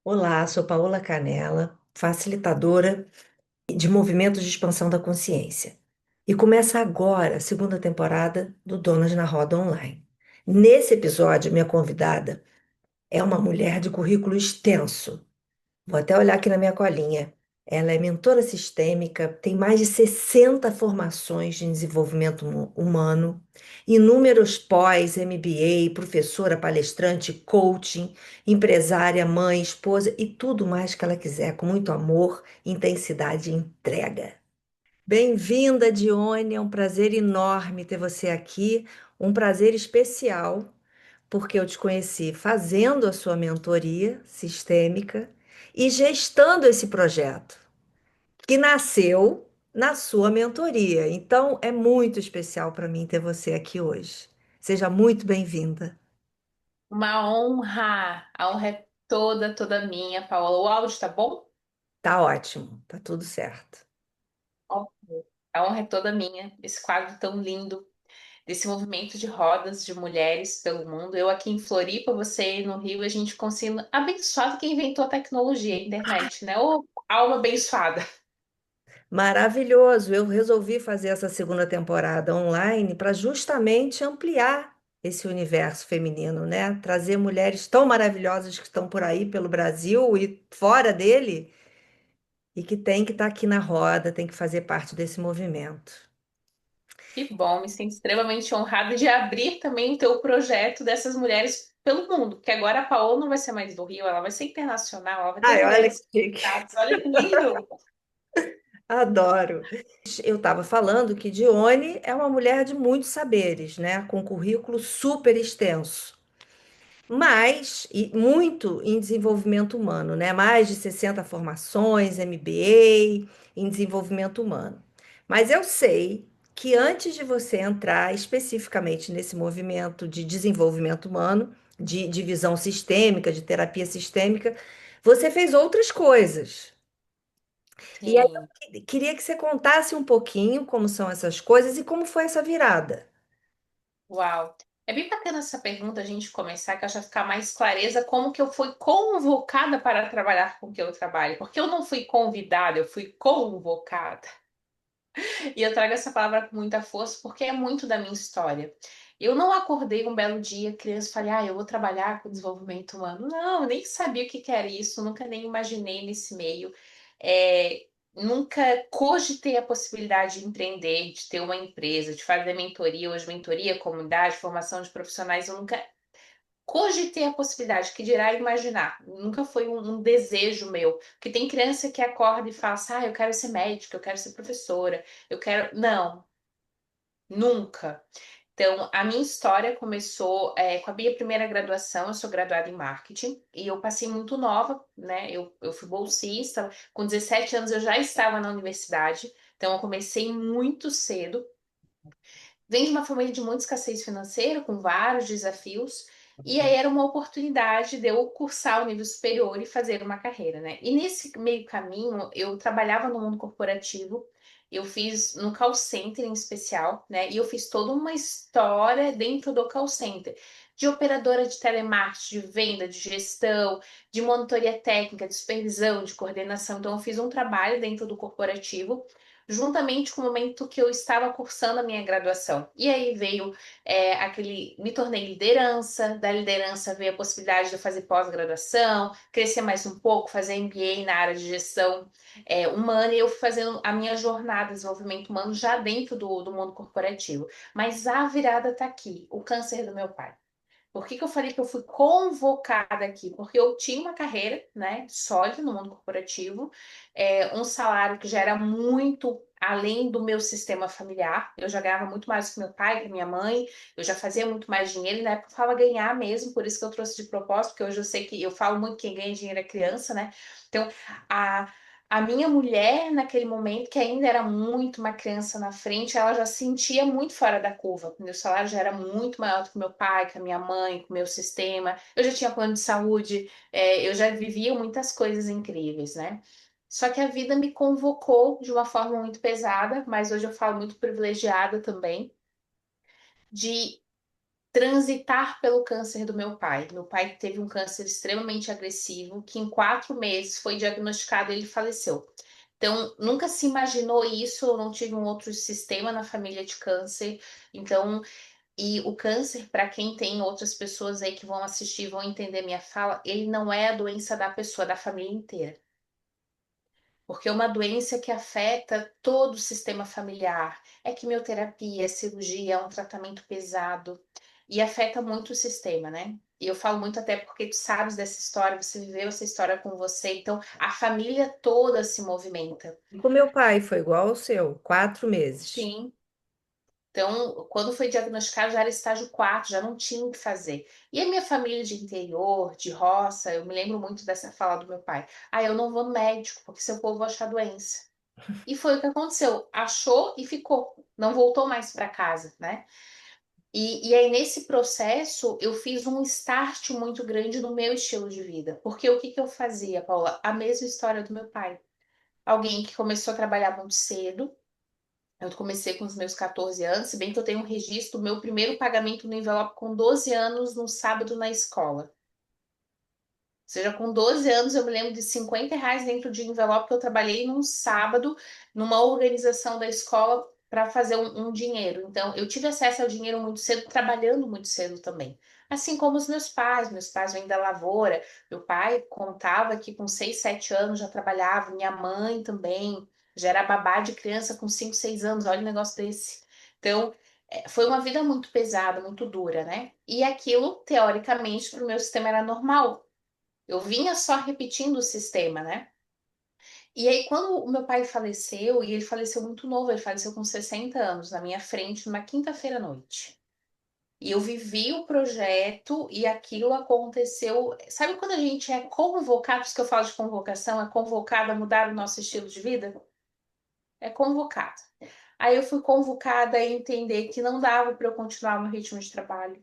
Olá, sou Paola Canella, facilitadora de movimentos de expansão da consciência. E começa agora a segunda temporada do Donas na Roda Online. Nesse episódio, minha convidada é uma mulher de currículo extenso. Vou até olhar aqui na minha colinha. Ela é mentora sistêmica, tem mais de 60 formações em desenvolvimento humano, inúmeros pós, MBA, professora, palestrante, coaching, empresária, mãe, esposa e tudo mais que ela quiser, com muito amor, intensidade e entrega. Bem-vinda, Dione, é um prazer enorme ter você aqui, um prazer especial porque eu te conheci fazendo a sua mentoria sistêmica e gestando esse projeto, que nasceu na sua mentoria. Então, é muito especial para mim ter você aqui hoje. Seja muito bem-vinda. Uma honra. A honra é toda minha, Paola. O áudio tá bom? Tá ótimo, tá tudo certo. Ótimo. A honra é toda minha. Esse quadro tão lindo, desse movimento de rodas de mulheres pelo mundo. Eu aqui em Floripa, você aí no Rio, a gente conseguindo abençoado quem inventou a tecnologia, a internet, né? Ô, alma abençoada. Maravilhoso. Eu resolvi fazer essa segunda temporada online para justamente ampliar esse universo feminino, né? Trazer mulheres tão maravilhosas que estão por aí pelo Brasil e fora dele e que tem que estar aqui na roda, tem que fazer parte desse movimento. Que bom, me sinto extremamente honrada de abrir também o teu projeto dessas mulheres pelo mundo, porque agora a Paola não vai ser mais do Rio, ela vai ser internacional, ela vai ter Ai, olha que mulheres chique. conectadas. Olha que lindo! Adoro. Eu estava falando que Dione é uma mulher de muitos saberes, né? Com currículo super extenso. Mas, e muito em desenvolvimento humano, né? Mais de 60 formações, MBA em desenvolvimento humano. Mas eu sei que antes de você entrar especificamente nesse movimento de desenvolvimento humano, de divisão sistêmica, de terapia sistêmica, você fez outras coisas. E aí Sim. eu queria que você contasse um pouquinho como são essas coisas e como foi essa virada. Uau! É bem bacana essa pergunta, a gente começar, que acho ficar mais clareza como que eu fui convocada para trabalhar com o que eu trabalho. Porque eu não fui convidada, eu fui convocada. E eu trago essa palavra com muita força porque é muito da minha história. Eu não acordei um belo dia, criança, e falei, eu vou trabalhar com desenvolvimento humano. Não, eu nem sabia o que que era isso, nunca nem imaginei nesse meio. Nunca cogitei a possibilidade de empreender, de ter uma empresa, de fazer mentoria, hoje mentoria, comunidade, formação de profissionais. Eu nunca cogitei a possibilidade, que dirá imaginar. Nunca foi um desejo meu. Porque tem criança que acorda e fala assim, eu quero ser médica, eu quero ser professora, eu quero. Não, nunca. Então, a minha história começou com a minha primeira graduação. Eu sou graduada em marketing e eu passei muito nova, né? Eu fui bolsista, com 17 anos eu já estava na universidade, então eu comecei muito cedo. Venho de uma família de muita escassez financeira, com vários desafios, e aí era uma oportunidade de eu cursar o nível superior e fazer uma carreira, né? E nesse meio caminho, eu trabalhava no mundo corporativo, eu fiz no call center em especial, né? E eu fiz toda uma história dentro do call center. De operadora de telemarketing, de venda, de gestão, de monitoria técnica, de supervisão, de coordenação. Então, eu fiz um trabalho dentro do corporativo juntamente com o momento que eu estava cursando a minha graduação. E aí veio me tornei liderança, da liderança veio a possibilidade de eu fazer pós-graduação, crescer mais um pouco, fazer MBA na área de gestão humana, e eu fui fazendo a minha jornada de desenvolvimento humano já dentro do mundo corporativo. Mas a virada está aqui, o câncer do meu pai. Por que que eu falei que eu fui convocada aqui? Porque eu tinha uma carreira, né, sólida no mundo corporativo, um salário que já era muito além do meu sistema familiar. Eu já ganhava muito mais que meu pai, que minha mãe, eu já fazia muito mais dinheiro, e na época eu falava ganhar mesmo, por isso que eu trouxe de propósito, porque hoje eu sei que eu falo muito que quem ganha dinheiro é criança, né? Então, a, a minha mulher, naquele momento, que ainda era muito uma criança na frente, ela já se sentia muito fora da curva. Meu salário já era muito maior do que meu pai, que a minha mãe, com o meu sistema. Eu já tinha plano de saúde, eu já vivia muitas coisas incríveis, né? Só que a vida me convocou de uma forma muito pesada, mas hoje eu falo muito privilegiada também, transitar pelo câncer do meu pai. Meu pai teve um câncer extremamente agressivo, que em 4 meses foi diagnosticado e ele faleceu. Então, nunca se imaginou isso, eu não tive um outro sistema na família de câncer. Então, e o câncer, para quem tem outras pessoas aí que vão assistir, vão entender minha fala, ele não é a doença da pessoa, é da família inteira. Porque é uma doença que afeta todo o sistema familiar. É quimioterapia, é cirurgia, é um tratamento pesado e afeta muito o sistema, né? E eu falo muito até porque tu sabes dessa história, você viveu essa história com você, então a família toda se movimenta. Com meu pai foi igual ao seu, 4 meses. Sim. Então, quando foi diagnosticado, já era estágio 4, já não tinha o que fazer. E a minha família de interior, de roça, eu me lembro muito dessa fala do meu pai. Ah, eu não vou no médico, porque seu povo vai achar doença. E foi o que aconteceu. Achou e ficou. Não voltou mais para casa, né? E aí, nesse processo, eu fiz um start muito grande no meu estilo de vida. Porque o que que eu fazia, Paula? A mesma história do meu pai. Alguém que começou a trabalhar muito cedo. Eu comecei com os meus 14 anos, se bem que eu tenho um registro do meu primeiro pagamento no envelope com 12 anos, no sábado na escola. Seja, com 12 anos eu me lembro de R$ 50 dentro de envelope que eu trabalhei num sábado, numa organização da escola para fazer um dinheiro. Então, eu tive acesso ao dinheiro muito cedo, trabalhando muito cedo também. Assim como os meus pais vêm da lavoura. Meu pai contava que com 6, 7 anos já trabalhava, minha mãe também, já era babá de criança com 5, 6 anos, olha um negócio desse. Então, foi uma vida muito pesada, muito dura, né? E aquilo, teoricamente, para o meu sistema era normal. Eu vinha só repetindo o sistema, né? E aí, quando o meu pai faleceu, e ele faleceu muito novo, ele faleceu com 60 anos, na minha frente, numa quinta-feira à noite. E eu vivi o projeto e aquilo aconteceu. Sabe quando a gente é convocado, por isso que eu falo de convocação, é convocado a mudar o nosso estilo de vida? É convocado. Aí eu fui convocada a entender que não dava para eu continuar no ritmo de trabalho.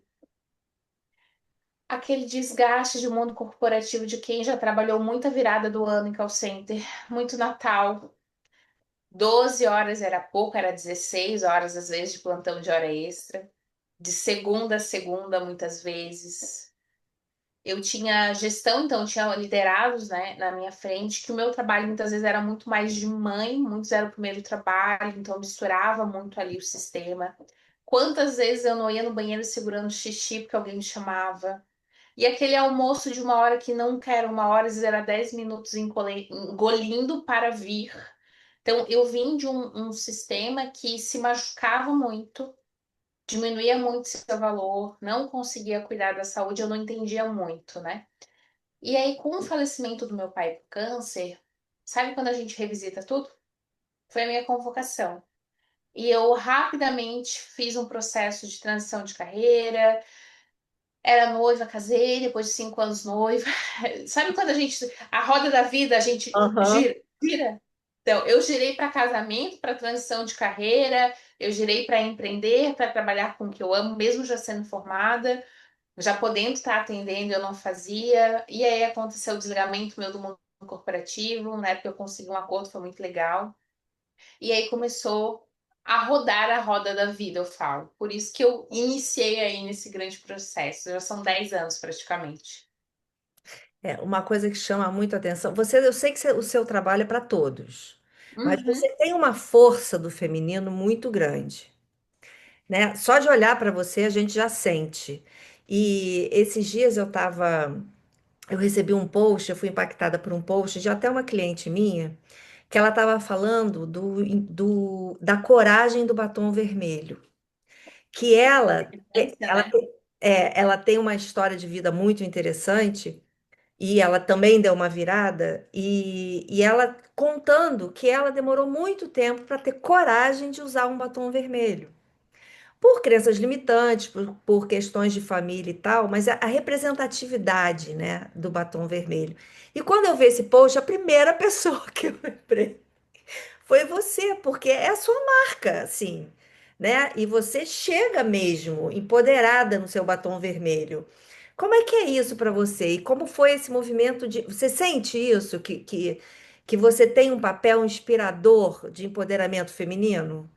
Aquele desgaste de mundo corporativo de quem já trabalhou muita virada do ano em call center, muito Natal. 12 horas era pouco, era 16 horas às vezes de plantão de hora extra. De segunda a segunda, muitas vezes. Eu tinha gestão, então eu tinha liderados, né, na minha frente, que o meu trabalho muitas vezes era muito mais de mãe, muitos era o primeiro trabalho, então eu misturava muito ali o sistema. Quantas vezes eu não ia no banheiro segurando xixi porque alguém me chamava? E aquele almoço de 1 hora que não quero 1 hora, às vezes era 10 minutos engolindo para vir. Então, eu vim de um sistema que se machucava muito, diminuía muito seu valor, não conseguia cuidar da saúde, eu não entendia muito, né? E aí, com o falecimento do meu pai por câncer, sabe quando a gente revisita tudo? Foi a minha convocação. E eu rapidamente fiz um processo de transição de carreira, era noiva, casei, depois de 5 anos noiva. Sabe quando a gente, a roda da vida, a gente Aham. gira, gira? Então, eu girei para casamento, para transição de carreira, eu girei para empreender, para trabalhar com o que eu amo, mesmo já sendo formada, já podendo estar atendendo, eu não fazia. E aí aconteceu o desligamento meu do mundo corporativo, na época eu consegui um acordo, foi muito legal. E aí começou a rodar a roda da vida, eu falo. Por isso que eu iniciei aí nesse grande processo. Já são 10 anos praticamente. É, uma coisa que chama muito a atenção. Eu sei que o seu trabalho é para todos, mas Uhum. você tem uma força do feminino muito grande, né? Só de olhar para você a gente já sente. E esses dias eu recebi um post, eu fui impactada por um post de até uma cliente minha, que ela estava falando da coragem do batom vermelho, que Importância, né? ela tem uma história de vida muito interessante. E ela também deu uma virada, e ela contando que ela demorou muito tempo para ter coragem de usar um batom vermelho. Por crenças limitantes, por questões de família e tal, mas a representatividade, né, do batom vermelho. E quando eu vi esse post, a primeira pessoa que eu lembrei foi você, porque é a sua marca, assim, né? E você chega mesmo empoderada no seu batom vermelho. Como é que é isso para você? E como foi esse movimento de. Você sente isso? Que você tem um papel inspirador de empoderamento feminino?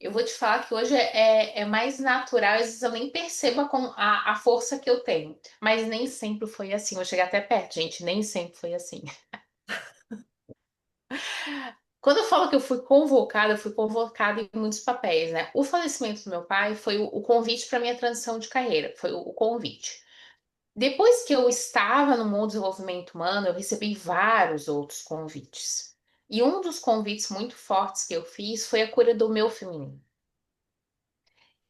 Eu vou te falar que hoje é mais natural, às vezes eu nem percebo a força que eu tenho. Mas nem sempre foi assim. Vou chegar até perto, gente, nem sempre foi assim. Quando eu falo que eu fui convocada em muitos papéis, né? O falecimento do meu pai foi o convite para minha transição de carreira, foi o convite. Depois que eu estava no mundo do desenvolvimento humano, eu recebi vários outros convites. E um dos convites muito fortes que eu fiz foi a cura do meu feminino.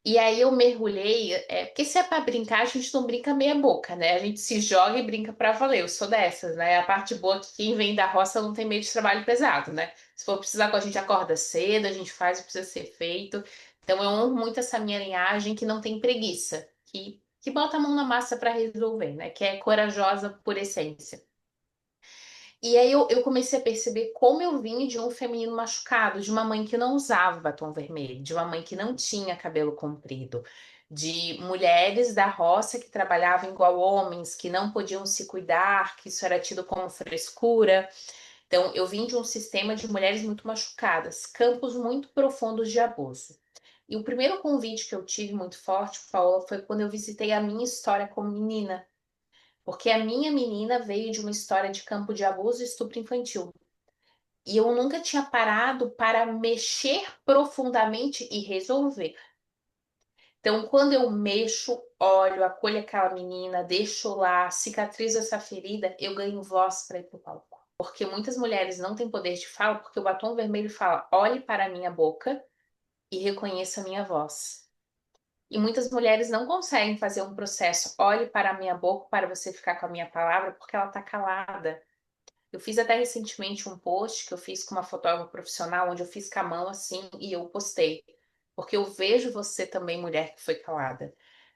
E aí eu mergulhei, porque se é pra brincar, a gente não brinca meia boca, né? A gente se joga e brinca pra valer. Eu sou dessas, né? A parte boa é que quem vem da roça não tem medo de trabalho pesado, né? Se for precisar, a gente acorda cedo, a gente faz o que precisa ser feito. Então eu honro muito essa minha linhagem que não tem preguiça, que bota a mão na massa pra resolver, né? Que é corajosa por essência. E aí eu comecei a perceber como eu vim de um feminino machucado, de uma mãe que não usava batom vermelho, de uma mãe que não tinha cabelo comprido, de mulheres da roça que trabalhavam igual homens, que não podiam se cuidar, que isso era tido como frescura. Então, eu vim de um sistema de mulheres muito machucadas, campos muito profundos de abuso. E o primeiro convite que eu tive muito forte, Paola, foi quando eu visitei a minha história como menina. Porque a minha menina veio de uma história de campo de abuso e estupro infantil. E eu nunca tinha parado para mexer profundamente e resolver. Então, quando eu mexo, olho, acolho aquela menina, deixo lá, cicatrizo essa ferida, eu ganho voz para ir para o palco. Porque muitas mulheres não têm poder de fala, porque o batom vermelho fala: olhe para a minha boca e reconheça a minha voz. E muitas mulheres não conseguem fazer um processo, olhe para a minha boca para você ficar com a minha palavra, porque ela está calada. Eu fiz até recentemente um post que eu fiz com uma fotógrafa profissional, onde eu fiz com a mão assim e eu postei. Porque eu vejo você também, mulher que foi calada.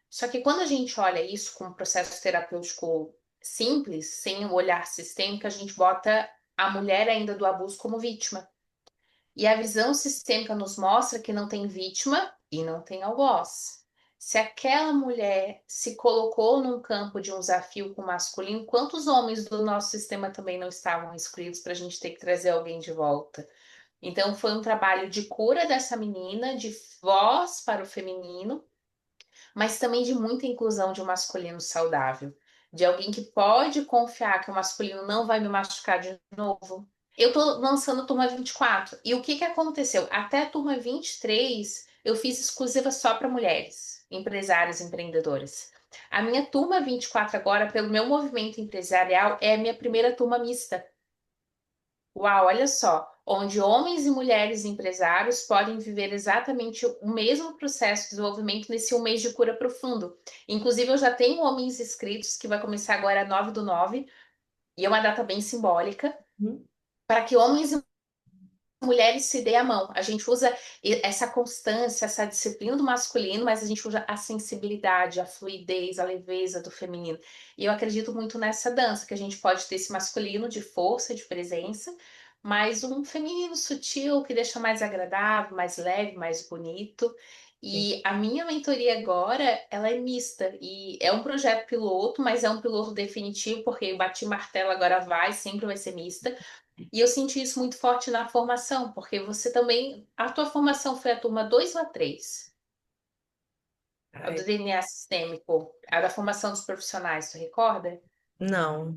Só que quando a gente olha isso com um processo terapêutico simples, sem o olhar sistêmico, a gente bota a mulher ainda do abuso como vítima. E a visão sistêmica nos mostra que não tem vítima e não tem algoz. Se aquela mulher se colocou num campo de um desafio com o masculino, quantos homens do nosso sistema também não estavam excluídos para a gente ter que trazer alguém de volta? Então, foi um trabalho de cura dessa menina, de voz para o feminino, mas também de muita inclusão de um masculino saudável, de alguém que pode confiar que o masculino não vai me machucar de novo. Eu tô lançando a turma 24. E o que que aconteceu? Até a turma 23, eu fiz exclusiva só para mulheres, empresárias, empreendedoras. A minha turma 24 agora, pelo meu movimento empresarial, é a minha primeira turma mista. Uau, olha só, onde homens e mulheres empresários podem viver exatamente o mesmo processo de desenvolvimento nesse um mês de cura profundo. Inclusive, eu já tenho homens inscritos, que vai começar agora 9/9, e é uma data bem simbólica, Hum? para que homens e mulheres se dê a mão. A gente usa essa constância, essa disciplina do masculino, mas a gente usa a sensibilidade, a fluidez, a leveza do feminino. E eu acredito muito nessa dança, que a gente pode ter esse masculino de força, de presença, mas um feminino sutil que deixa mais agradável, mais leve, mais bonito. Sim. E a minha mentoria agora, ela é mista e é um projeto piloto, mas é um piloto definitivo, porque eu bati martelo, agora vai, sempre vai ser mista. E eu senti isso muito forte na formação, porque você também. A tua formação foi a turma 2 ou a 3? A do Ai, DNA sistêmico, a da formação dos profissionais, tu recorda? não.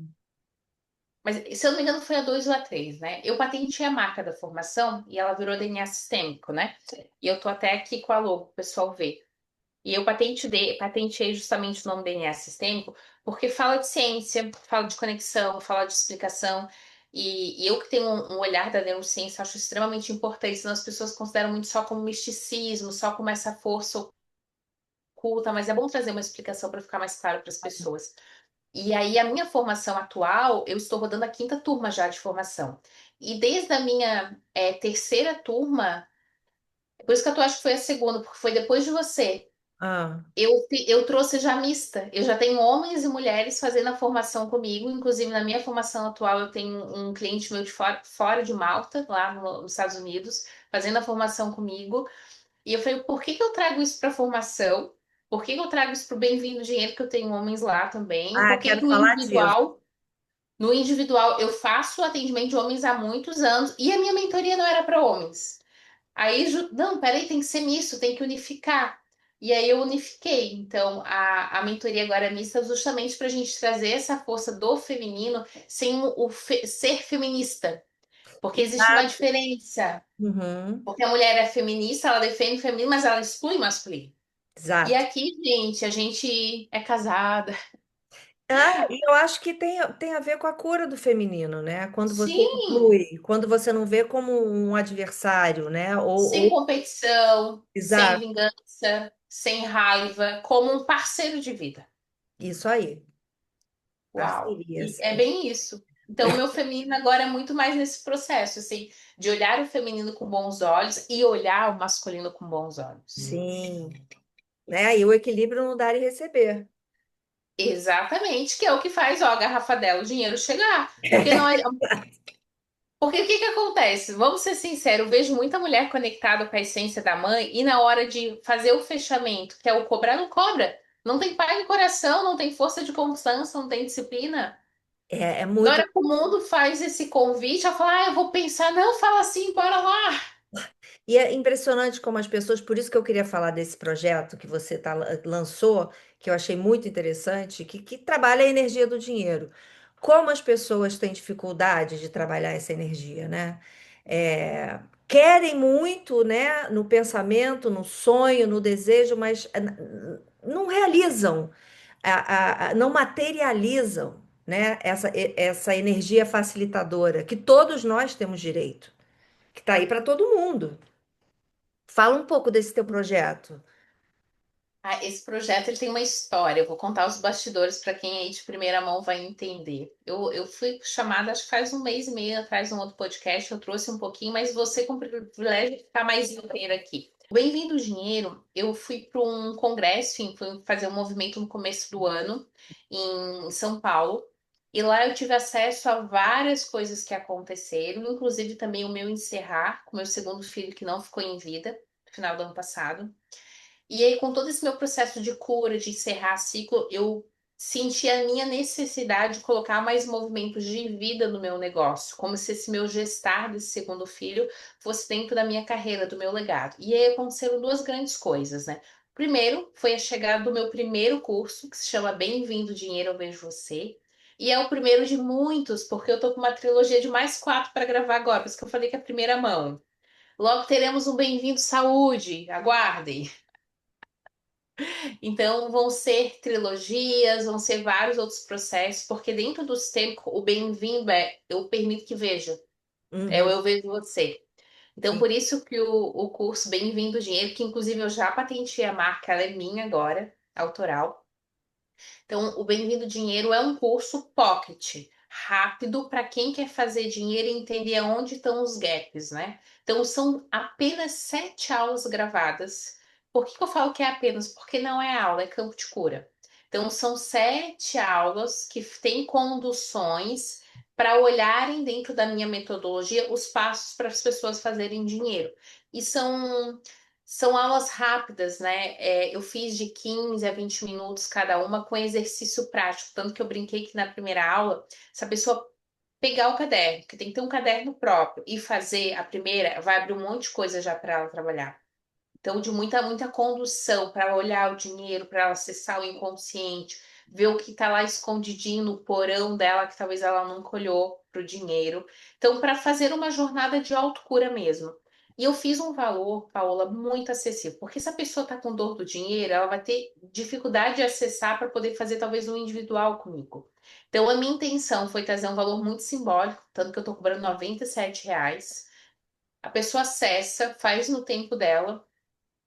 Mas, se eu não me engano, foi a 2 ou a 3, né? Eu patenteei a marca da formação e ela virou DNA sistêmico, né? E eu tô até aqui com a logo, o pessoal ver. E eu patenteei justamente o nome DNA sistêmico, porque fala de ciência, fala de conexão, fala de explicação. E eu que tenho um olhar da neurociência, acho extremamente importante, senão as pessoas consideram muito só como misticismo, só como essa força oculta, mas é bom trazer uma explicação para ficar mais claro para as pessoas. E aí, a minha formação atual, eu estou rodando a quinta turma já de formação. E desde a minha terceira turma, por isso que eu acho que foi a segunda, porque foi depois de você. Ah, Eu trouxe já mista. Eu já tenho homens e mulheres fazendo a formação comigo. Inclusive, na minha formação atual, eu tenho um cliente meu de fora de Malta, lá nos Estados Unidos, fazendo a formação comigo. E eu falei, por que que eu trago isso para a formação? Por que que eu trago isso para o Bem-vindo Dinheiro, que eu tenho homens lá também? Por que que quero falar disso. no individual, eu faço atendimento de homens há muitos anos e a minha mentoria não era para homens. Aí, não, peraí, tem que ser misto, tem que unificar. E aí eu unifiquei. Então, a mentoria agora é mista justamente para a gente trazer essa força do feminino sem ser feminista. Porque existe uma Exato. diferença. Uhum. Porque a mulher é feminista, ela defende o feminino, mas ela exclui o masculino. E Exato. aqui, gente, a gente é casada. Ah, e eu acho que tem a ver com a cura do feminino, né? Quando você Sim, inclui, quando você não vê como um adversário, né? sem competição, sem Exato, vingança, sem raiva, como um parceiro de vida. isso aí. Uau! Parceria, E é assim. bem isso. Então, o meu feminino agora é muito mais nesse processo, assim, de olhar o feminino com bons olhos e olhar o masculino com bons olhos. Sim. Né? E o equilíbrio no dar e receber. Exatamente, que é o que faz, ó, a garrafa dela, o dinheiro chegar. Porque não é, porque o que que acontece? Vamos ser sinceros, eu vejo muita mulher conectada com a essência da mãe e na hora de fazer o fechamento, que é o cobrar, não cobra. Não tem pai no coração, não tem força de constância, não tem disciplina. É Na muito. hora que o mundo faz esse convite, ela fala, ah, eu vou pensar, não, fala assim, bora lá. E é impressionante como as pessoas, por isso que eu queria falar desse projeto que você lançou, que eu achei muito interessante, que trabalha a energia do dinheiro. Como as pessoas têm dificuldade de trabalhar essa energia, né? Querem muito, né, no pensamento, no sonho, no desejo, mas não realizam, não materializam, né, essa energia facilitadora que todos nós temos direito, que está aí para todo mundo. Fala um pouco desse teu projeto. Ah, esse projeto ele tem uma história. Eu vou contar os bastidores para quem aí de primeira mão vai entender. Eu fui chamada, acho que faz um mês e meio atrás, num outro podcast. Eu trouxe um pouquinho, mas você com o privilégio de ficar mais inteira aqui. Bem-vindo Dinheiro. Eu fui para um congresso, enfim, fui fazer um movimento no começo do ano em São Paulo. E lá eu tive acesso a várias coisas que aconteceram, inclusive também o meu encerrar com meu segundo filho que não ficou em vida no final do ano passado. E aí, com todo esse meu processo de cura, de encerrar ciclo, eu senti a minha necessidade de colocar mais movimentos de vida no meu negócio, como se esse meu gestar desse segundo filho fosse dentro da minha carreira, do meu legado. E aí aconteceram duas grandes coisas, né? Primeiro, foi a chegada do meu primeiro curso, que se chama Bem-vindo Dinheiro, eu vejo você. E é o primeiro de muitos, porque eu tô com uma trilogia de mais quatro para gravar agora, por isso que eu falei que é a primeira mão. Logo teremos um Bem-vindo Saúde, aguardem. Então, vão ser trilogias, vão ser vários outros processos, porque dentro do sistema, o bem-vindo é eu permito que veja, é o Uhum. eu vejo você. Então, por isso que o curso Bem-vindo Dinheiro, que inclusive eu já patenteei a marca, ela é minha agora, autoral. Então, o Bem-vindo Dinheiro é um curso pocket, rápido para quem quer fazer dinheiro e entender onde estão os gaps, né? Então, são apenas 7 aulas gravadas. Por que que eu falo que é apenas? Porque não é aula, é campo de cura. Então, são 7 aulas que têm conduções para olharem dentro da minha metodologia os passos para as pessoas fazerem dinheiro. E são aulas rápidas, né? Eu fiz de 15 a 20 minutos cada uma com exercício prático. Tanto que eu brinquei que na primeira aula, se a pessoa pegar o caderno, que tem que ter um caderno próprio, e fazer a primeira, vai abrir um monte de coisa já para ela trabalhar. Então, de muita, muita condução para olhar o dinheiro, para ela acessar o inconsciente, ver o que está lá escondidinho no porão dela, que talvez ela nunca olhou para o dinheiro. Então, para fazer uma jornada de autocura mesmo. E eu fiz um valor, Paola, muito acessível, porque se a pessoa está com dor do dinheiro, ela vai ter dificuldade de acessar para poder fazer talvez um individual comigo. Então, a minha intenção foi trazer um valor muito simbólico, tanto que eu estou cobrando R$ 97. A pessoa acessa, faz no tempo dela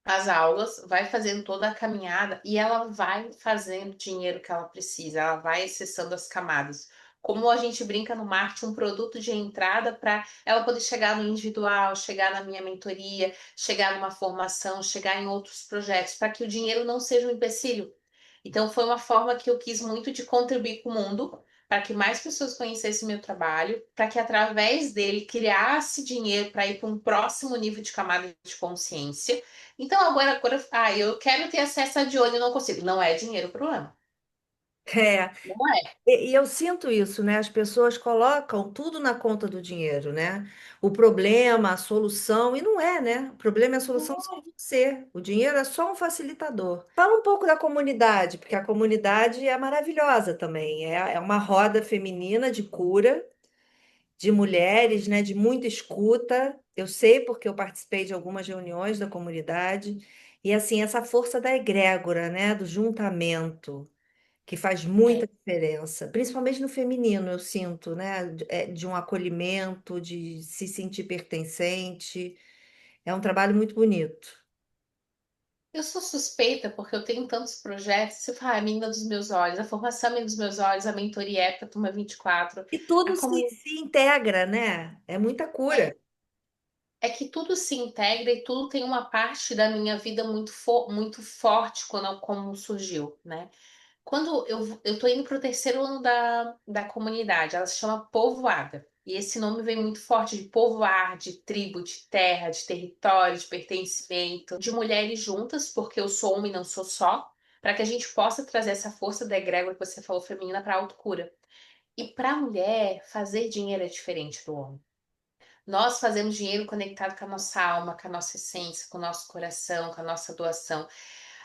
as aulas, vai fazendo toda a caminhada e ela vai fazendo o dinheiro que ela precisa, ela vai acessando as camadas. Como a gente brinca no marketing, um produto de entrada para ela poder chegar no individual, chegar na minha mentoria, chegar numa formação, chegar em outros projetos, para que o dinheiro não seja um empecilho. Então, foi uma forma que eu quis muito de contribuir com o mundo, para que mais pessoas conhecessem meu trabalho, para que através dele criasse dinheiro para ir para um próximo nível de camada de consciência. Então, agora, eu quero ter acesso a de olho e não consigo. Não é dinheiro o problema. É, Não é? e eu sinto isso, né? As pessoas colocam tudo na conta do dinheiro, né? O problema, a solução, e não é, né? O problema e a solução são você. O dinheiro é só um facilitador. Fala um pouco da comunidade, porque a comunidade é maravilhosa também. É uma roda feminina de cura, de mulheres, né? De muita escuta. Eu sei porque eu participei de algumas reuniões da comunidade. E assim, essa força da egrégora, né? Do juntamento que faz muita É. diferença, principalmente no feminino, eu sinto, né? De um acolhimento, de se sentir pertencente. É um trabalho muito bonito. Eu sou suspeita porque eu tenho tantos projetos. Você fala, a menina dos meus olhos, a formação é a menina dos meus olhos, a mentoria é para a Turma 24. E A tudo comunidade se integra, né? É muita cura. é que tudo se integra e tudo tem uma parte da minha vida muito forte quando como surgiu, né? Quando eu tô indo para o terceiro ano da comunidade, ela se chama Povoada. E esse nome vem muito forte de povoar, de tribo, de terra, de território, de pertencimento, de mulheres juntas, porque eu sou uma e não sou só, para que a gente possa trazer essa força da egrégora que você falou feminina para a autocura. E para a mulher, fazer dinheiro é diferente do homem. Nós fazemos dinheiro conectado com a nossa alma, com a nossa essência, com o nosso coração, com a nossa doação.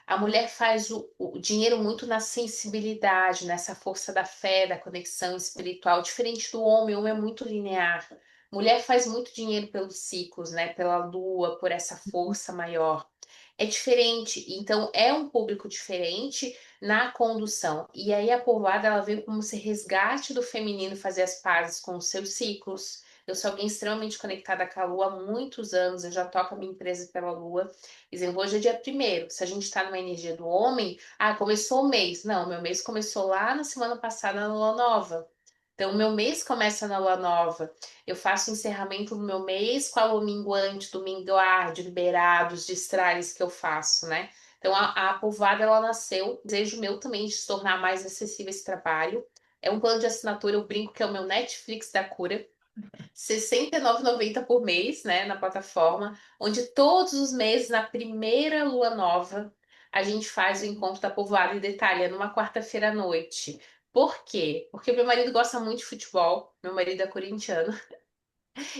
A mulher faz o dinheiro muito na sensibilidade, nessa força da fé, da conexão espiritual, diferente do homem. O homem é muito linear. Mulher faz muito dinheiro pelos ciclos, né? Pela lua, por essa força maior. É diferente, então é um público diferente na condução. E aí a povoada ela veio como esse resgate do feminino fazer as pazes com os seus ciclos. Eu sou alguém extremamente conectada com a lua há muitos anos, eu já toco a minha empresa pela lua. Exemplo, hoje é dia primeiro. Se a gente está numa energia do homem, começou o mês. Não, meu mês começou lá na semana passada na lua nova. Então, meu mês começa na lua nova. Eu faço o encerramento do meu mês com a lua minguante, do minguar, de liberados, de estrales que eu faço, né? Então, a povoada, ela nasceu, desejo meu também de se tornar mais acessível esse trabalho. É um plano de assinatura, eu brinco que é o meu Netflix da cura. R$ 69,90 por mês, né, na plataforma, onde todos os meses, na primeira lua nova, a gente faz o encontro da povoada em detalhe, é numa quarta-feira à noite. Por quê? Porque meu marido gosta muito de futebol, meu marido é corintiano,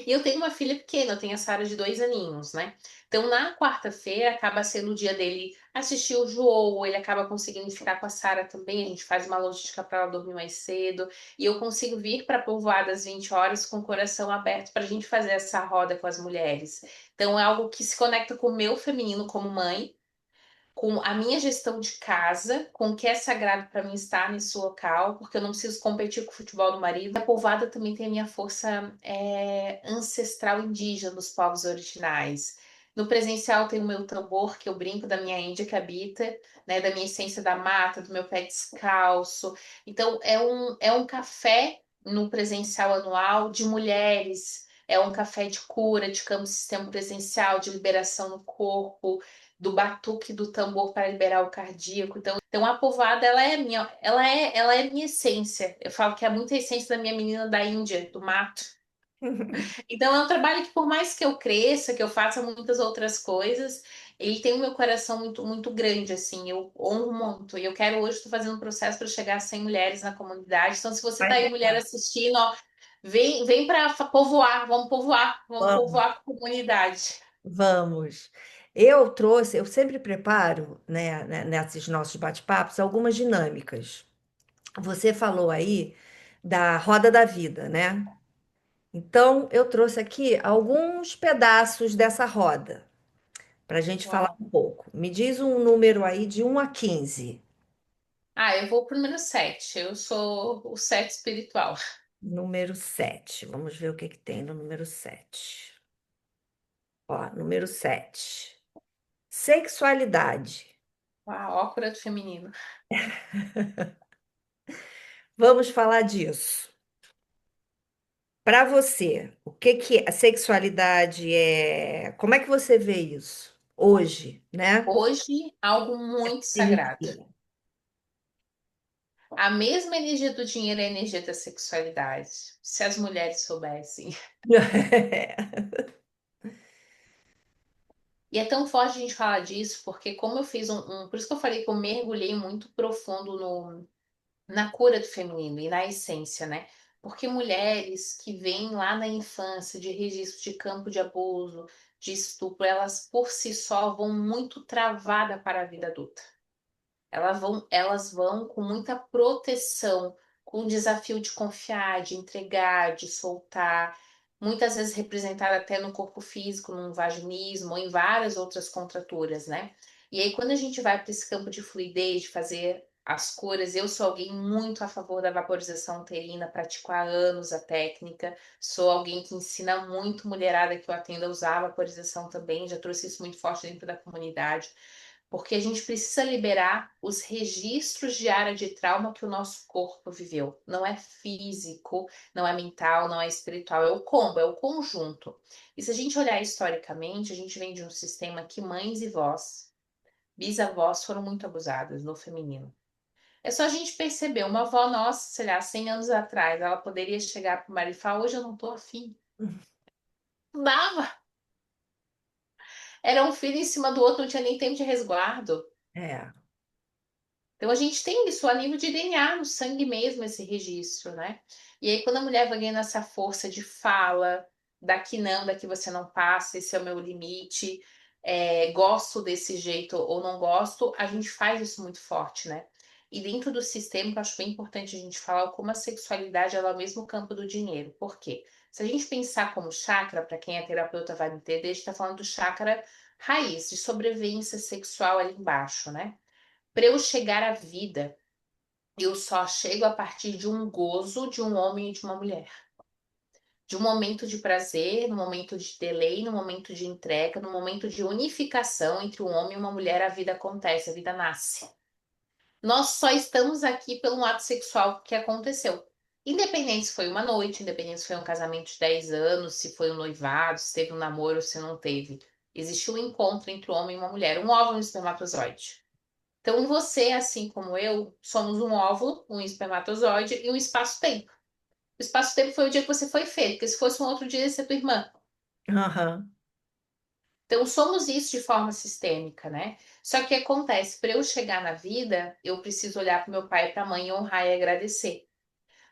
e eu tenho uma filha pequena, eu tenho a Sara de 2 aninhos, né? Então, na quarta-feira, acaba sendo o dia dele assistir o jogo, ele acaba conseguindo ficar com a Sara também, a gente faz uma logística para ela dormir mais cedo, e eu consigo vir para a povoada às 20 horas com o coração aberto para a gente fazer essa roda com as mulheres. Então, é algo que se conecta com o meu feminino como mãe, com a minha gestão de casa, com o que é sagrado para mim estar nesse local, porque eu não preciso competir com o futebol do marido. A povoada também tem a minha força ancestral indígena dos povos originais. No presencial tem o meu tambor, que eu brinco da minha Índia que habita, né, da minha essência da mata, do meu pé descalço. Então, é um café no presencial anual de mulheres, é um café de cura, de campo sistema presencial, de liberação no corpo, do batuque do tambor para liberar o cardíaco. Então a povoada ela é minha essência. Eu falo que é muita essência da minha menina da Índia, do mato. Então é um trabalho que por mais que eu cresça, que eu faça muitas outras coisas, ele tem o meu coração muito muito grande assim. Eu honro muito. E eu quero hoje estou fazendo um processo para chegar a 100 mulheres na comunidade. Então se você Vai tá aí mulher chegar. assistindo, ó, vem para povoar, vamos Vamos, povoar a comunidade. vamos. Eu trouxe, eu sempre preparo, né, nesses nossos bate-papos, algumas dinâmicas. Você falou aí da roda da vida, né? Então, eu trouxe aqui alguns pedaços dessa roda, para a gente falar Uau. um pouco. Me diz um número aí de 1 a 15. Eu vou pro número 7. Eu sou o 7 espiritual. Número 7. Vamos ver o que que tem no número 7. Ó, número 7. Sexualidade. Uau, ó, a cura do feminino. Vamos falar disso. Para você, o que que a sexualidade é? Como é que você vê isso hoje, né? Hoje, algo muito sagrado. Energia. A mesma energia do dinheiro é a energia da sexualidade. Se as mulheres soubessem. E é tão forte a gente falar disso, porque como eu fiz por isso que eu falei que eu mergulhei muito profundo na cura do feminino e na essência, né? Porque mulheres que vêm lá na infância de registro de campo de abuso, de estupro, elas por si só vão muito travada para a vida adulta. Elas vão com muita proteção, com o desafio de confiar, de entregar, de soltar, muitas vezes representada até no corpo físico, num vaginismo ou em várias outras contraturas, né? E aí, quando a gente vai para esse campo de fluidez, de fazer as curas, eu sou alguém muito a favor da vaporização uterina, pratico há anos a técnica, sou alguém que ensina muito mulherada que eu atendo a usar a vaporização também, já trouxe isso muito forte dentro da comunidade. Porque a gente precisa liberar os registros de área de trauma que o nosso corpo viveu. Não é físico, não é mental, não é espiritual, é o combo, é o conjunto. E se a gente olhar historicamente, a gente vem de um sistema que mães e vós, bisavós foram muito abusadas no feminino. É só a gente perceber, uma avó nossa, sei lá, 100 anos atrás, ela poderia chegar para o marido e falar, hoje eu não tô afim. Não dava. Era um filho em cima do outro, não tinha nem tempo de resguardo. É. Então a gente tem isso a nível de DNA, no sangue mesmo, esse registro, né? E aí, quando a mulher vai ganhando essa força de fala, daqui não, daqui você não passa, esse é o meu limite, gosto desse jeito ou não gosto, a gente faz isso muito forte, né? E dentro do sistema, eu acho bem importante a gente falar como a sexualidade ela é o mesmo campo do dinheiro. Por quê? Se a gente pensar como chakra, para quem é terapeuta vai entender, a gente está falando do chakra raiz, de sobrevivência sexual ali embaixo, né? Para eu chegar à vida, eu só chego a partir de um gozo de um homem e de uma mulher. De um momento de prazer, no momento de delay, no momento de entrega, no momento de unificação entre um homem e uma mulher, a vida acontece, a vida nasce. Nós só estamos aqui pelo ato sexual que aconteceu. Independente se foi uma noite, independente se foi um casamento de 10 anos, se foi um noivado, se teve um namoro, se não teve. Existe um encontro entre um homem e uma mulher, um óvulo e um espermatozoide. Então, você, assim como eu, somos um óvulo, um espermatozoide e um espaço-tempo. O espaço-tempo foi o dia que você foi feito, porque se fosse um outro dia, ia ser tua irmã. Aham. Então, somos isso de forma sistêmica, né? Só que acontece, para eu chegar na vida, eu preciso olhar para meu pai e para a mãe, honrar e agradecer.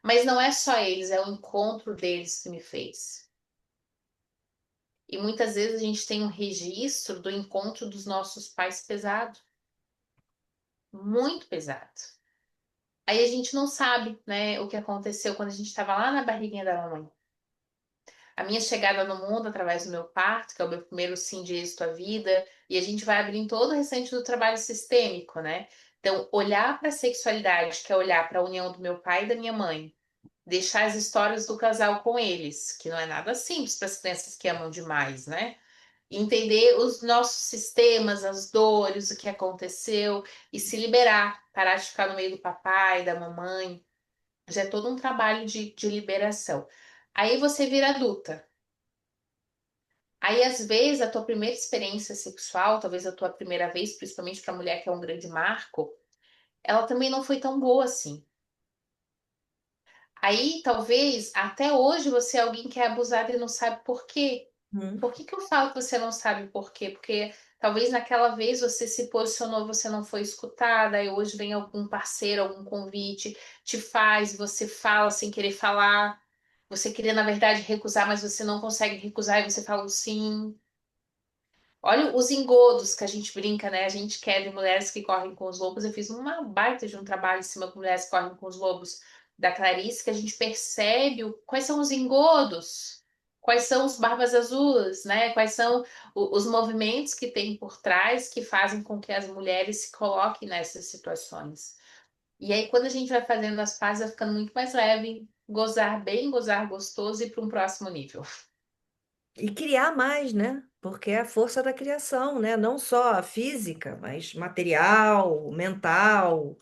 Mas não é só eles, é o encontro deles que me fez. E muitas vezes a gente tem um registro do encontro dos nossos pais pesado, muito pesado. Aí a gente não sabe, né, o que aconteceu quando a gente estava lá na barriguinha da mamãe. A minha chegada no mundo através do meu parto, que é o meu primeiro sim de êxito à vida, e a gente vai abrindo todo o restante do trabalho sistêmico, né? Então, olhar para a sexualidade, que é olhar para a união do meu pai e da minha mãe, deixar as histórias do casal com eles, que não é nada simples para as crianças que amam demais, né? Entender os nossos sistemas, as dores, o que aconteceu e se liberar, parar de ficar no meio do papai, da mamãe. Já é todo um trabalho de liberação. Aí você vira adulta. Aí, às vezes, a tua primeira experiência sexual, talvez a tua primeira vez, principalmente para mulher que é um grande marco, ela também não foi tão boa assim. Aí, talvez, até hoje você é alguém que é abusado e não sabe por quê. Hum. Por que que eu falo que você não sabe por quê? Porque talvez naquela vez você se posicionou, você não foi escutada, e hoje vem algum parceiro, algum convite, te faz, você fala sem querer falar. Você queria, na verdade, recusar, mas você não consegue recusar e você fala um sim. Olha os engodos que a gente brinca, né? A gente quer de mulheres que correm com os lobos. Eu fiz uma baita de um trabalho em cima com mulheres que correm com os lobos da Clarice, que a gente percebe quais são os engodos, quais são os barbas azuis, né? Quais são os movimentos que tem por trás que fazem com que as mulheres se coloquem nessas situações. E aí, quando a gente vai fazendo as pazes, vai ficando muito mais leve, gozar bem, gozar gostoso e para um próximo nível. E criar mais, né? Porque é a força da criação, né? Não só a física, mas material, mental,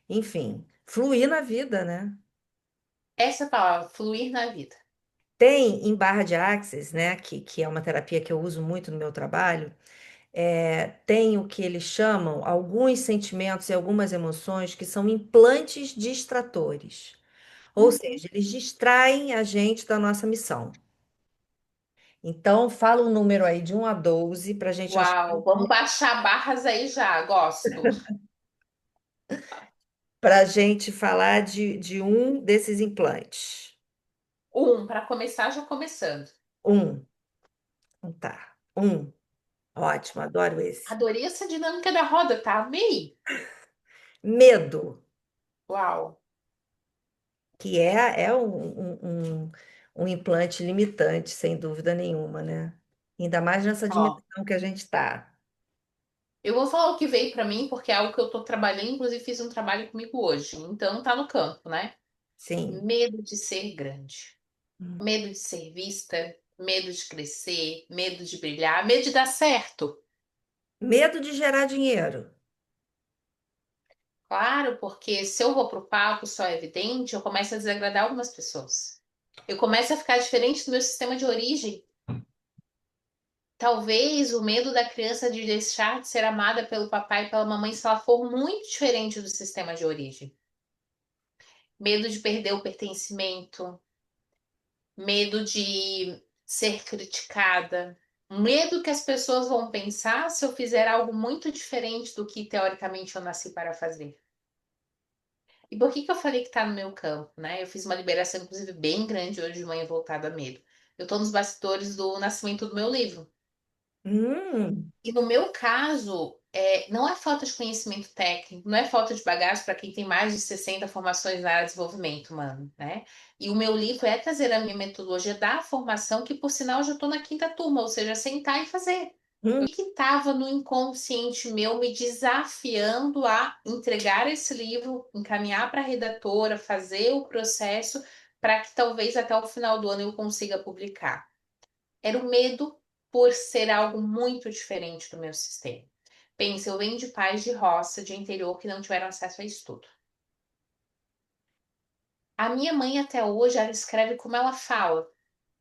enfim, fluir na vida, né? Essa é a palavra, fluir na vida. Tem em barra de Access, né? Que é uma terapia que eu uso muito no meu trabalho. Tem o que eles chamam alguns sentimentos e algumas emoções que são implantes distratores. Ou Uhum. seja, eles distraem a gente da nossa missão. Então, fala um número aí de 1 a 12 para a gente achar. Uau, vamos baixar barras aí já, gosto. para a gente falar de um desses implantes. Para começar, já começando. Um, tá. Um. Ótimo, adoro esse. Adorei essa dinâmica da roda, tá? Amei. Medo, Uau. que é um implante limitante, sem dúvida nenhuma, né? Ainda mais nessa Ó, dimensão que a gente está. eu vou falar o que veio pra mim, porque é algo que eu tô trabalhando, inclusive fiz um trabalho comigo hoje. Então tá no campo, né? Sim. Medo de ser grande, medo de ser vista, medo de crescer, medo de brilhar, medo de dar certo. Medo de gerar dinheiro. Claro, porque se eu vou pro palco só é evidente, eu começo a desagradar algumas pessoas. Eu começo a ficar diferente do meu sistema de origem. Talvez o medo da criança de deixar de ser amada pelo papai e pela mamãe se ela for muito diferente do sistema de origem. Medo de perder o pertencimento, medo de ser criticada, medo que as pessoas vão pensar se eu fizer algo muito diferente do que teoricamente eu nasci para fazer. E por que que eu falei que está no meu campo, né? Eu fiz uma liberação, inclusive, bem grande hoje de manhã voltada a medo. Eu estou nos bastidores do nascimento do meu livro. Hum, E no meu caso, não é falta de conhecimento técnico, não é falta de bagagem para quem tem mais de 60 formações na área de desenvolvimento humano, né? E o meu livro é trazer a minha metodologia da formação, que por sinal eu já estou na quinta turma, ou seja, sentar e fazer. O hum, que estava no inconsciente meu me desafiando a entregar esse livro, encaminhar para a redatora, fazer o processo para que talvez até o final do ano eu consiga publicar. Era o medo por ser algo muito diferente do meu sistema. Pensa, eu venho de pais de roça, de interior, que não tiveram acesso a estudo. A minha mãe até hoje, ela escreve como ela fala.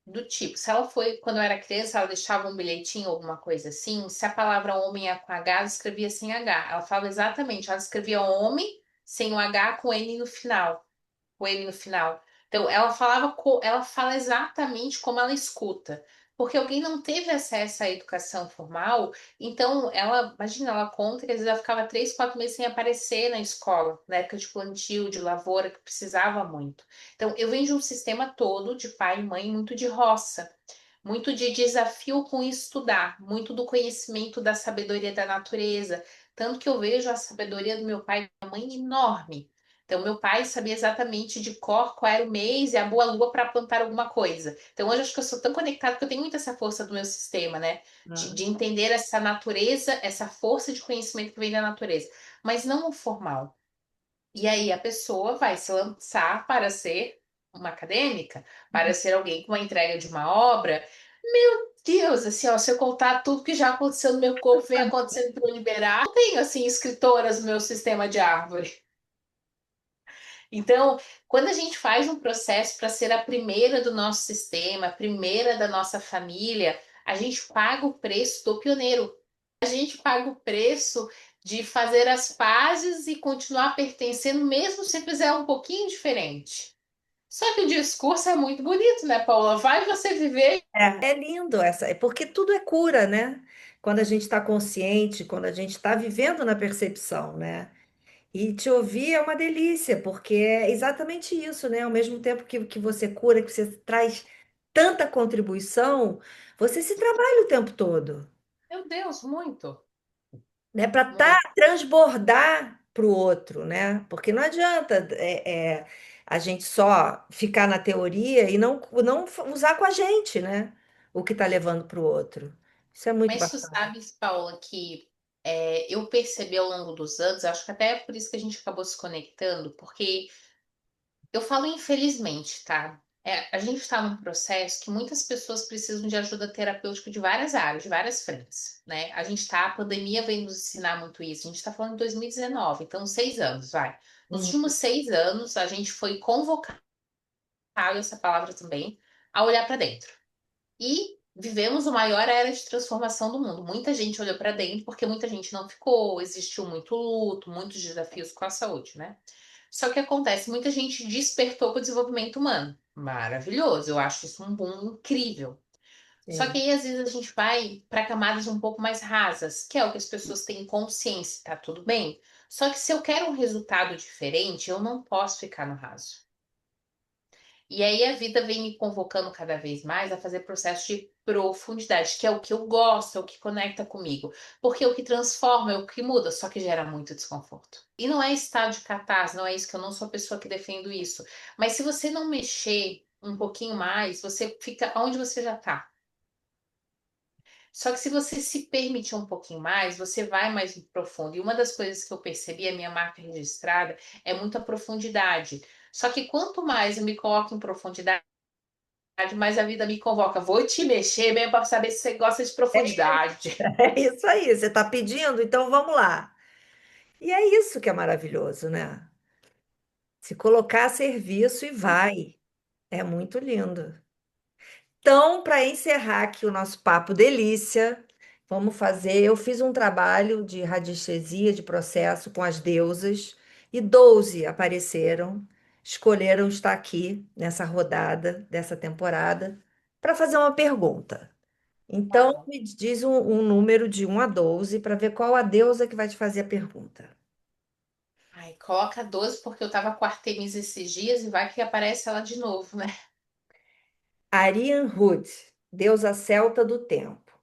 Do tipo, se ela foi, quando eu era criança, ela deixava um bilhetinho, alguma coisa assim, se a palavra homem é com H, ela escrevia sem H. Ela fala exatamente, ela escrevia homem sem o H com N no final. O M no final. Então, ela falava, ela fala exatamente como ela escuta. Porque alguém não teve acesso à educação formal, então ela, imagina, ela conta que às vezes ela ficava 3, 4 meses sem aparecer na escola, na época de plantio, de lavoura, que precisava muito. Então, eu venho de um sistema todo de pai e mãe muito de roça, muito de desafio com estudar, muito do conhecimento da sabedoria da natureza. Tanto que eu vejo a sabedoria do meu pai e da mãe enorme. Então, meu pai sabia exatamente de cor qual era o mês e a boa lua para plantar alguma coisa. Então, hoje eu acho que eu sou tão conectada que eu tenho muito essa força do meu sistema, né? De hum. entender essa natureza, essa força de conhecimento que vem da natureza, mas não o formal. E aí a pessoa vai se lançar para ser uma acadêmica, para ser alguém com uma entrega de uma obra. Meu Deus, assim, ó, se eu contar tudo que já aconteceu no meu corpo, vem acontecendo para eu liberar, eu tenho, assim, escritoras no meu sistema de árvore. Então, quando a gente faz um processo para ser a primeira do nosso sistema, a primeira da nossa família, a gente paga o preço do pioneiro. A gente paga o preço de fazer as pazes e continuar pertencendo, mesmo se fizer um pouquinho diferente. Só que o discurso é muito bonito, né, Paula? Vai você viver. É lindo essa, é porque tudo é cura, né? Quando a gente está consciente, quando a gente está vivendo na percepção, né? E te ouvir é uma delícia, porque é exatamente isso, né? Ao mesmo tempo que você cura, que você traz tanta contribuição, você se trabalha o tempo todo, Meu Deus, muito, né? Para muito. transbordar para o outro, né? Porque não adianta a gente só ficar na teoria e não usar com a gente, né? O que está levando para o outro. Isso é muito Mas tu bacana. sabes, Paula, que eu percebi ao longo dos anos, acho que até é por isso que a gente acabou se conectando, porque eu falo infelizmente, tá? A gente está num processo que muitas pessoas precisam de ajuda terapêutica de várias áreas, de várias frentes, né? A pandemia vem nos ensinar muito isso. A gente está falando de 2019, então 6 anos, vai. Nos Uhum. últimos 6 anos, a gente foi convocado, essa palavra também, a olhar para dentro. E vivemos o maior era de transformação do mundo. Muita gente olhou para dentro porque muita gente não ficou, existiu muito luto, muitos desafios com a saúde, né? Só que acontece, muita gente despertou para o desenvolvimento humano. Maravilhoso, eu acho isso um boom incrível. Só que Sim. aí, às vezes, a gente vai para camadas um pouco mais rasas, que é o que as pessoas têm consciência, tá tudo bem. Só que se eu quero um resultado diferente, eu não posso ficar no raso. E aí a vida vem me convocando cada vez mais a fazer processo de profundidade, que é o que eu gosto, é o que conecta comigo. Porque o que transforma é o que muda, só que gera muito desconforto. E não é estado de catarse, não é isso que eu não sou a pessoa que defendo isso. Mas se você não mexer um pouquinho mais, você fica onde você já está. Só que se você se permitir um pouquinho mais, você vai mais profundo. E uma das coisas que eu percebi, a minha marca registrada, é muita profundidade. Só que quanto mais eu me coloco em profundidade, mais a vida me convoca. Vou te mexer mesmo para saber se você gosta de profundidade. É isso aí, você está pedindo, então vamos lá. E é isso que é maravilhoso, né? Se colocar a serviço e vai. É muito lindo. Então, para encerrar aqui o nosso papo delícia, vamos fazer. Eu fiz um trabalho de radiestesia de processo com as deusas e 12 apareceram, escolheram estar aqui nessa rodada dessa temporada para fazer uma pergunta. Então, Uau. me diz um número de 1 a 12 para ver qual a deusa que vai te fazer a pergunta. Ai, coloca 12 porque eu tava com a Artemisa esses dias e vai que aparece ela de novo, né? Arian Hood, deusa celta do tempo.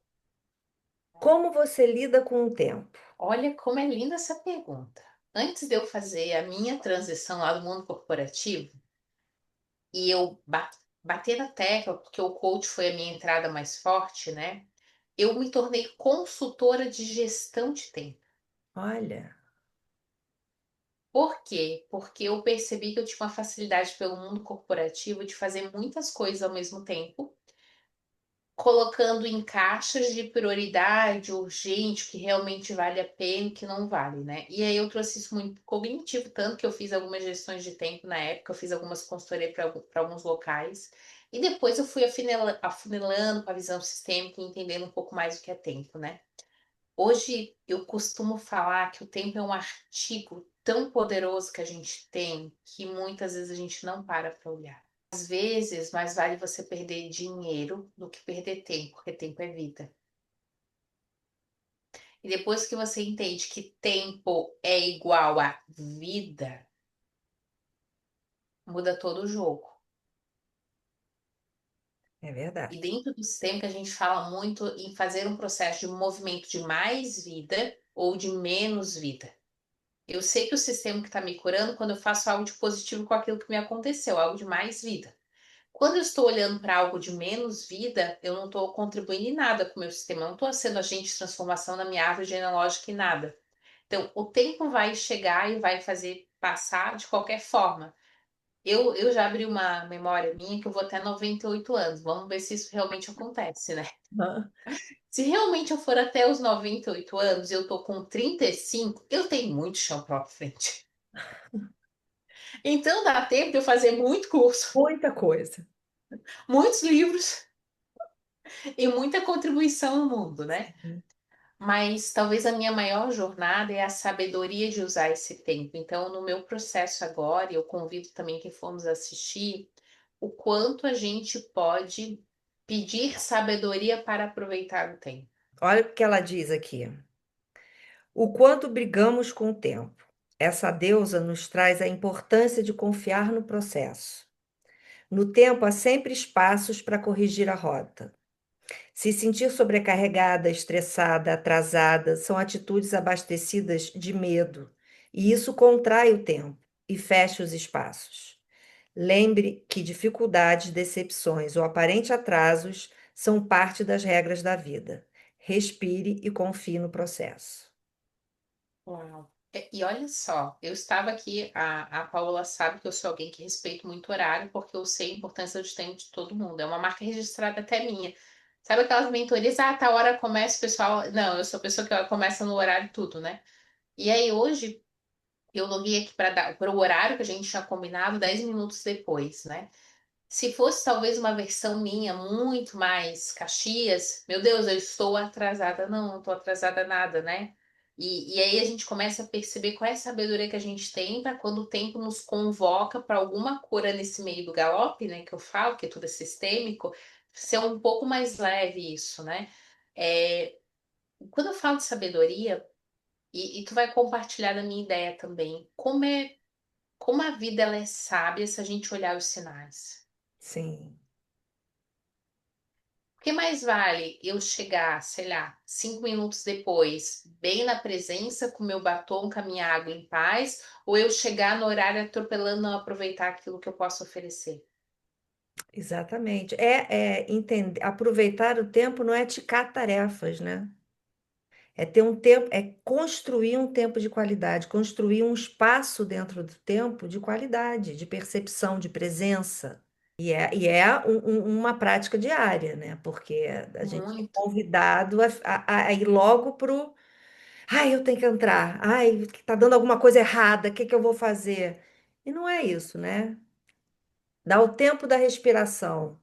Como você lida com o tempo? Olha como é linda essa pergunta. Antes de eu fazer a minha transição lá do mundo corporativo, e eu bater na tecla, porque o coach foi a minha entrada mais forte, né? Eu me tornei consultora de gestão de tempo. Olha, Por quê? Porque eu percebi que eu tinha uma facilidade pelo mundo corporativo de fazer muitas coisas ao mesmo tempo, colocando em caixas de prioridade, urgente, o que realmente vale a pena e o que não vale, né? E aí eu trouxe isso muito cognitivo, tanto que eu fiz algumas gestões de tempo na época, eu fiz algumas consultorias para alguns locais, e depois eu fui afunilando com a visão sistêmica e entendendo um pouco mais o que é tempo, né? Hoje eu costumo falar que o tempo é um artigo tão poderoso que a gente tem que muitas vezes a gente não para olhar. Às vezes, mais vale você perder dinheiro do que perder tempo, porque tempo é vida. E depois que você entende que tempo é igual a vida, muda todo o jogo. é E verdade. dentro do sistema que a gente fala muito em fazer um processo de movimento de mais vida ou de menos vida. Eu sei que o sistema que está me curando quando eu faço algo de positivo com aquilo que me aconteceu, algo de mais vida. Quando eu estou olhando para algo de menos vida, eu não estou contribuindo em nada com o meu sistema, eu não estou sendo agente de transformação na minha árvore genealógica em nada. Então, o tempo vai chegar e vai fazer passar de qualquer forma. Eu já abri uma memória minha que eu vou até 98 anos. Vamos ver se isso realmente acontece, né? Hã? Se realmente eu for até os 98 anos e eu tô com 35, eu tenho muito chão para frente. Então dá tempo de eu fazer muito curso, Muita coisa. muitos livros e muita contribuição no mundo, né? Mas talvez a minha maior jornada é a sabedoria de usar esse tempo. Então, no meu processo agora, e eu convido também quem for nos assistir, o quanto a gente pode pedir sabedoria para aproveitar o tempo. Olha o que ela diz aqui. O quanto brigamos com o tempo. Essa deusa nos traz a importância de confiar no processo. No tempo há sempre espaços para corrigir a rota. Se sentir sobrecarregada, estressada, atrasada, são atitudes abastecidas de medo, e isso contrai o tempo e fecha os espaços. Lembre que dificuldades, decepções ou aparentes atrasos são parte das regras da vida. Respire e confie no processo. Uau. E olha só, eu estava aqui, a Paola sabe que eu sou alguém que respeito muito o horário, porque eu sei a importância do tempo de todo mundo. É uma marca registrada até minha. Sabe aquelas mentorias? Ah, tá hora começa, pessoal. Não, eu sou a pessoa que começa no horário tudo, né? E aí hoje eu loguei aqui para o horário que a gente tinha combinado 10 minutos depois, né? Se fosse talvez uma versão minha muito mais Caxias, meu Deus, eu estou atrasada. Não, não estou atrasada nada, né? E aí a gente começa a perceber qual é a sabedoria que a gente tem para quando o tempo nos convoca para alguma cura nesse meio do galope, né, que eu falo, que tudo é sistêmico, ser um pouco mais leve isso, né? É, quando eu falo de sabedoria, e tu vai compartilhar da minha ideia também, como a vida ela é sábia se a gente olhar os sinais. Sim, O que mais vale eu chegar, sei lá, 5 minutos depois, bem na presença, com meu batom, com a minha água em paz, ou eu chegar no horário atropelando, não aproveitar aquilo que eu posso oferecer? exatamente. É entender, aproveitar o tempo não é ticar tarefas, né? É ter um tempo, é construir um tempo de qualidade, construir um espaço dentro do tempo de qualidade, de percepção, de presença. Uma prática diária, né? Porque a gente é Muito. convidado a ir logo pro. Ai, eu tenho que entrar. Ai, tá dando alguma coisa errada. O que que eu vou fazer? E não é isso, né? Dá o tempo da respiração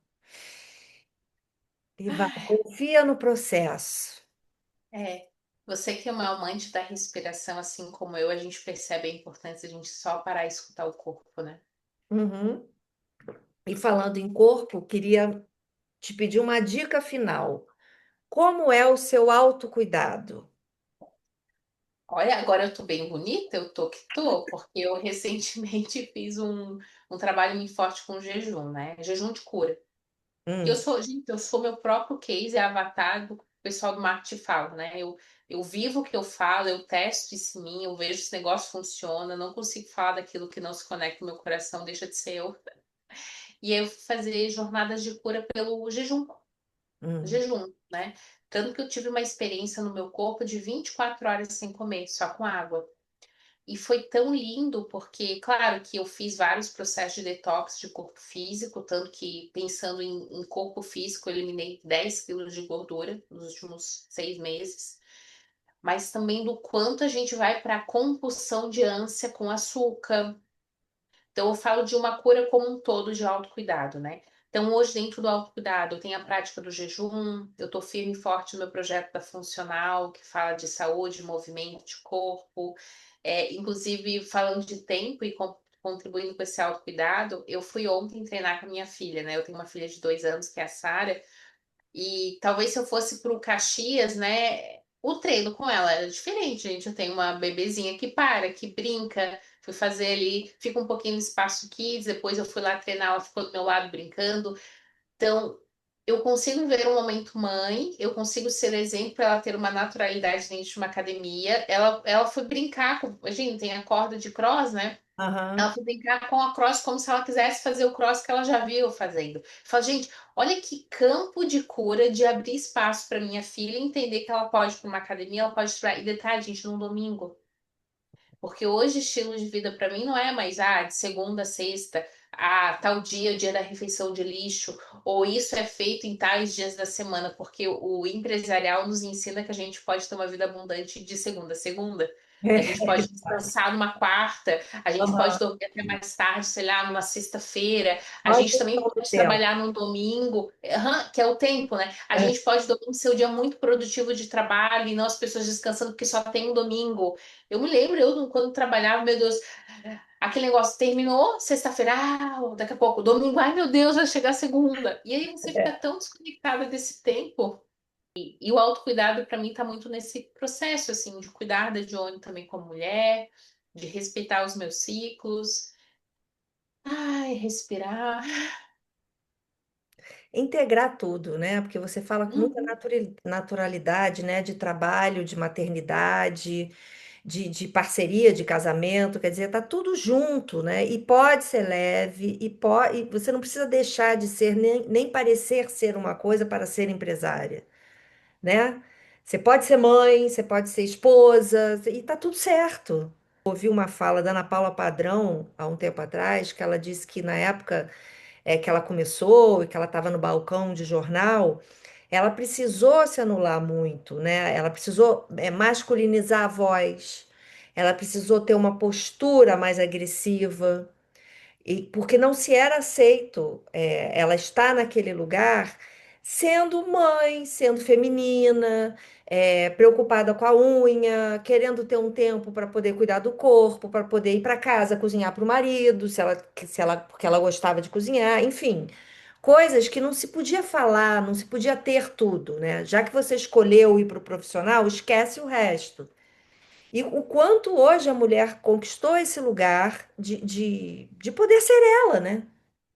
e vai. Confia no processo. É. Você que é uma amante da respiração, assim como eu, a gente percebe a importância de a gente só parar e escutar o corpo, né? Uhum. E falando em corpo, queria te pedir uma dica final. Como é o seu autocuidado? Olha, agora eu tô bem bonita, eu tô que tô, porque eu recentemente fiz um trabalho muito forte com jejum, né? Jejum de cura. E eu Hum, sou, gente, eu sou meu próprio case, avatar do pessoal do marketing fala, né? Eu vivo o que eu falo, eu testo isso em mim, eu vejo se o negócio funciona, não consigo falar daquilo que não se conecta com o meu coração, deixa de ser eu. E aí eu fui fazer jornadas de cura pelo jejum, hum, jejum, né? Tanto que eu tive uma experiência no meu corpo de 24 horas sem comer, só com água. E foi tão lindo, porque, claro, que eu fiz vários processos de detox de corpo físico, tanto que, pensando em corpo físico, eu eliminei 10 quilos de gordura nos últimos 6 meses, mas também do quanto a gente vai para a compulsão de ânsia com açúcar. Então, eu falo de uma cura como um todo de autocuidado, né? Então, hoje, dentro do autocuidado, eu tenho a prática do jejum, eu estou firme e forte no meu projeto da Funcional, que fala de saúde, movimento de corpo. Inclusive, falando de tempo e contribuindo com esse autocuidado, eu fui ontem treinar com a minha filha, né? Eu tenho uma filha de 2 anos, que é a Sara, e talvez se eu fosse para o Caxias, né? O treino com ela era diferente, gente. Eu tenho uma bebezinha que para, que brinca. Fui fazer ali, fica um pouquinho no espaço kids, depois eu fui lá treinar, ela ficou do meu lado brincando. Então, eu consigo ver um momento mãe, eu consigo ser exemplo para ela ter uma naturalidade dentro de uma academia. Ela foi brincar com, gente, tem a corda de cross, né? Ela aham. foi brincar com a cross como se ela quisesse fazer o cross que ela já viu fazendo. Fala, gente, olha que campo de cura de abrir espaço para minha filha entender que ela pode ir para uma academia, ela pode estudar. E detalhe, gente, num domingo. Porque hoje estilo de vida para mim não é mais de segunda a sexta, tal dia é o dia da refeição de lixo, ou isso é feito em tais dias da semana, porque o empresarial nos ensina que a gente pode ter uma vida abundante de segunda a segunda. A gente pode descansar numa quarta, a gente pode Aham. dormir até mais tarde, sei lá, numa sexta-feira, a Olha a gente também questão do pode tempo. trabalhar num domingo, que é o tempo, né? A É, gente pode domingo ser o dia muito produtivo de trabalho e não as pessoas descansando porque só tem um domingo. Eu me lembro, eu quando trabalhava, meu Deus, aquele negócio terminou sexta-feira, daqui a pouco, domingo, ai meu Deus, vai chegar segunda. E aí você fica é. tão desconectada desse tempo. E o autocuidado, para mim, tá muito nesse processo, assim, de cuidar da Johnny também como mulher, de respeitar os meus ciclos. Ai, respirar. Integrar tudo, né? Porque você fala com muita Uhum. naturalidade, né? De trabalho, de maternidade, de parceria, de casamento, quer dizer, tá tudo junto, né? E pode ser leve, e você não precisa deixar de ser, nem parecer ser uma coisa para ser empresária, né? Você pode ser mãe, você pode ser esposa, e tá tudo certo. Ouvi uma fala da Ana Paula Padrão há um tempo atrás, que ela disse que na época que ela começou e que ela estava no balcão de jornal, ela precisou se anular muito, né? Ela precisou masculinizar a voz, ela precisou ter uma postura mais agressiva, e porque não se era aceito ela estar naquele lugar. sendo mãe, sendo feminina, preocupada com a unha, querendo ter um tempo para poder cuidar do corpo, para poder ir para casa cozinhar para o marido, porque ela gostava de cozinhar, enfim, coisas que não se podia falar, não se podia ter tudo, né? Já que você escolheu ir para o profissional, esquece o resto. E o quanto hoje a mulher conquistou esse lugar de poder ser ela, né?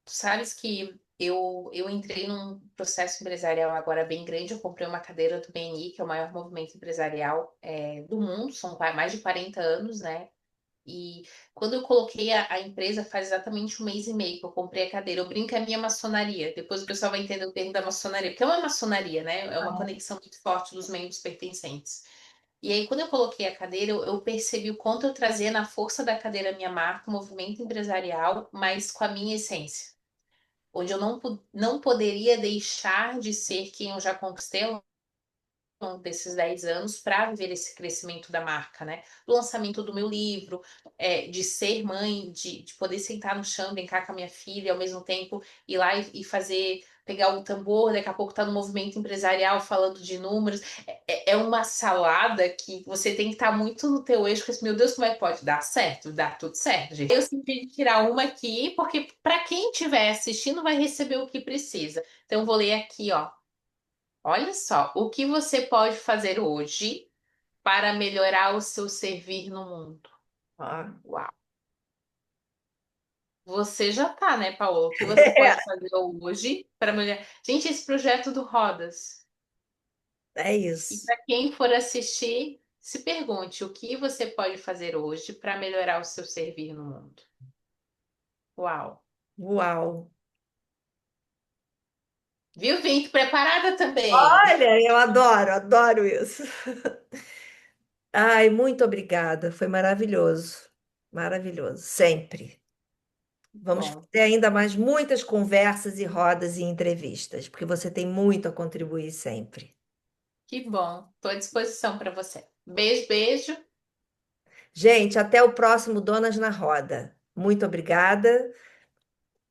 Tu sabes que eu entrei num processo empresarial agora bem grande. Eu comprei uma cadeira do BNI, que é o maior movimento empresarial do mundo, são mais de 40 anos, né? E quando eu coloquei a empresa, faz exatamente um mês e meio que eu comprei a cadeira. Eu brinco que é a minha maçonaria. Depois o pessoal vai entender o termo da maçonaria, porque é uma maçonaria, né? É uma conexão muito forte dos membros pertencentes. E aí, quando eu coloquei a cadeira, eu percebi o quanto eu trazia na força da cadeira a minha marca, o movimento empresarial, mas com a minha essência. Onde eu não poderia deixar de ser quem eu já conquistei desses 10 anos para viver esse crescimento da marca, né? Do lançamento do meu livro, de ser mãe, de poder sentar no chão, brincar com a minha filha, ao mesmo tempo ir lá e fazer, pegar o tambor, daqui a pouco tá no movimento empresarial falando de números. É uma salada que você tem que estar muito no teu eixo, porque, meu Deus, como é que pode dar certo? Dar tudo certo, gente. Eu senti de tirar uma aqui, porque para quem estiver assistindo vai receber o que precisa. Então, eu vou ler aqui, ó. Olha só, o que você pode fazer hoje para melhorar o seu servir no mundo? Ó. Uau. Você já tá, né, Paulo? O que você pode fazer hoje para melhorar? Gente, esse projeto do Rodas. É E isso. para quem for assistir, se pergunte o que você pode fazer hoje para melhorar o seu servir no mundo. Uau. Uau! Viu, Vinte? Preparada também. Olha, eu adoro, adoro isso. Ai, muito obrigada. Foi maravilhoso. Maravilhoso, sempre. Vamos Bom, ter ainda mais muitas conversas e rodas e entrevistas, porque você tem muito a contribuir sempre. que bom. Estou à disposição para você. Beijo, beijo. Gente, até o próximo Donas na Roda. Muito obrigada.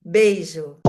Beijo.